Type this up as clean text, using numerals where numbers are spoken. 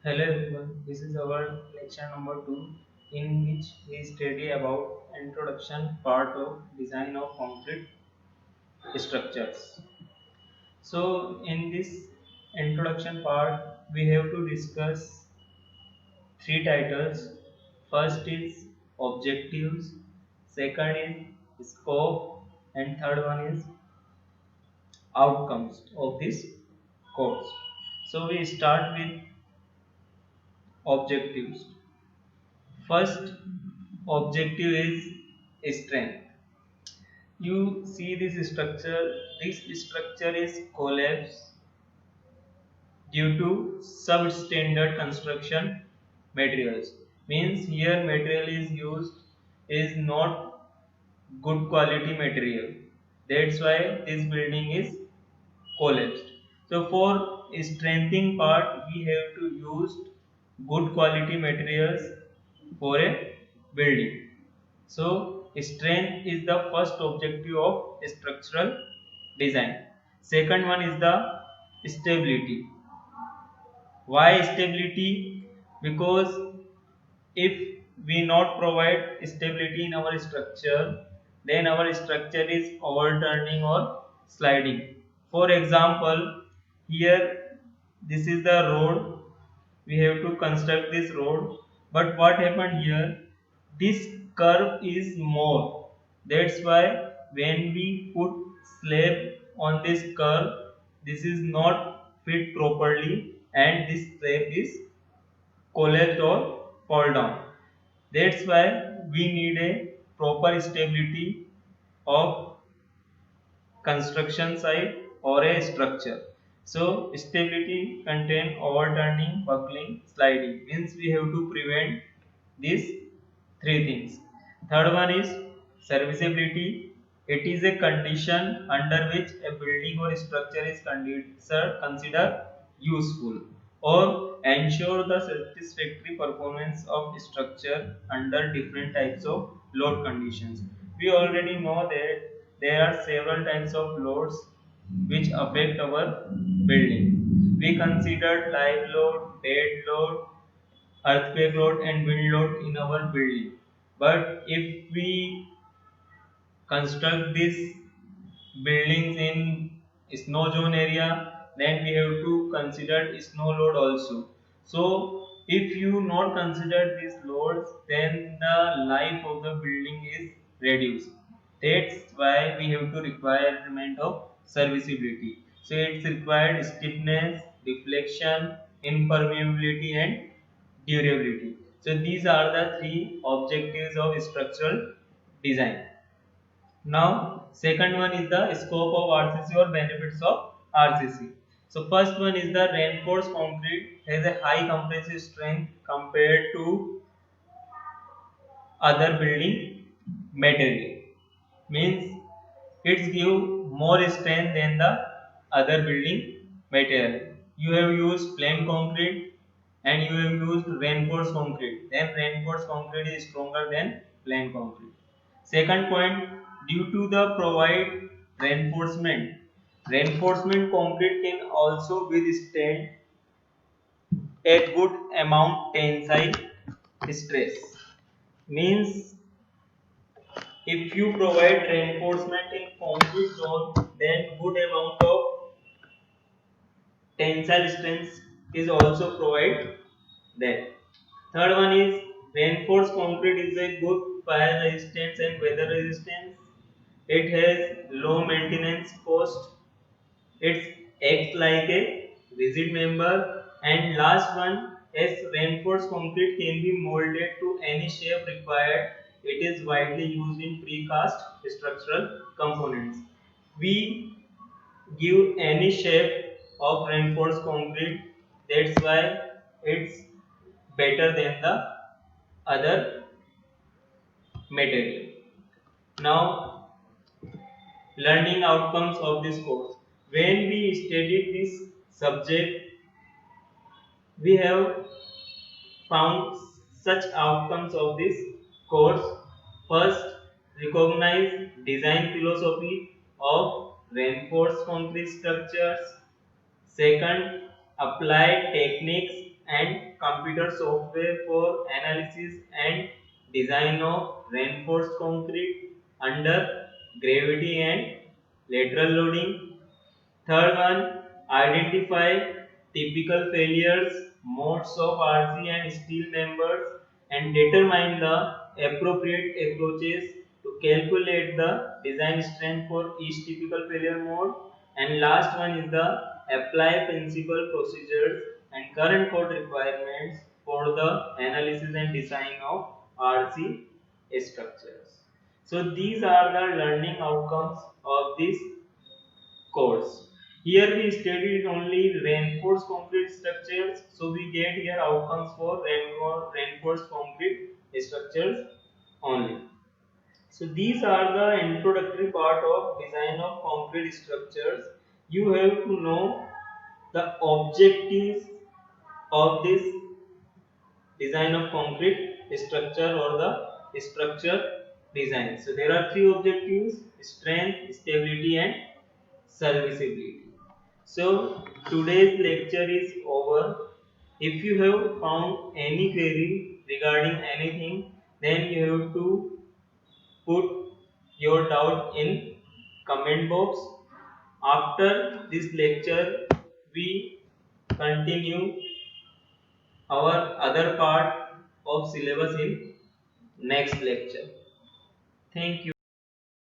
Hello everyone, this is our lecture number 2 in which we study about introduction part of design of concrete structures. So in this introduction part we have to discuss three titles. First is objectives, second is scope and third one is outcomes of this course. So we start with objectives. First objective is strength. You see this structure. This structure is collapse due to substandard construction materials. Means here material is used is not good quality material. That's why this building is collapsed. So for strengthening part, we have to use good quality materials for a building. So strength is the first objective of structural design. Second one is the stability. Why stability? Because if we not provide stability in our structure, then our structure is overturning or sliding. For example, here this is the road. We have to construct this road, but what happened here? This curve is more. That's why when we put slab on this curve, this is not fit properly, and this slab is collapsed or fall down. That's why we need a proper stability of construction site or a structure. So stability contain overturning, buckling, sliding. Means we have to prevent these three things. Third one is serviceability. It is a condition under which a building or structure is considered useful or ensure the satisfactory performance of structure under different types of load conditions. We already know that there are several types of loads which affect our building. We considered live load, dead load, earthquake load and wind load in our building. But if we construct these buildings in snow zone area, then we have to consider snow load also. So if you not consider these loads, then the life of the building is reduced. That's why we have to requirement of serviceability. So it's required stiffness, deflection, impermeability and durability. So these are the three objectives of structural design. Now, second one is the scope of RCC or benefits of RCC. So, first one is the reinforced concrete has a high compressive strength compared to other building material. Means it's give more strength than the other building material. You have used plain concrete and you have used reinforced concrete. Then reinforced concrete is stronger than plain concrete. Second point, due to the provide reinforcement, reinforcement concrete can also withstand a good amount tensile stress. Means if you provide reinforcement in concrete zone, then good amount of tensile strength is also provided there. Third one is reinforced concrete is a good fire resistance and weather resistance. It has low maintenance cost. It acts like a rigid member. And last one, as reinforced concrete can be molded to any shape required. It is widely used in precast structural components. We give any shape of reinforced concrete. That's why it's better than the other material. Now, learning outcomes of this course. When we studied this subject, we have found such outcomes of this course. First, recognize design philosophy of reinforced concrete structures. Second, apply techniques and computer software for analysis and design of reinforced concrete under gravity and lateral loading. Third one, identify typical failures, modes of RC and steel members, and determine the appropriate approaches to calculate the design strength for each typical failure mode. And last one is the apply principal procedures and current code requirements for the analysis and design of RC structures. So these are the learning outcomes of this course. Here we studied only reinforced concrete structures, so we get here outcomes for reinforced concrete structures only. So these are the introductory part of design of concrete structures. You have to know the objectives of this design of concrete structure or the structure design. So there are three objectives: strength, stability and serviceability. So today's lecture is over. If you have found any query regarding anything, then you have to put your doubt in comment box. After this lecture, we continue our other part of syllabus in next lecture. Thank you.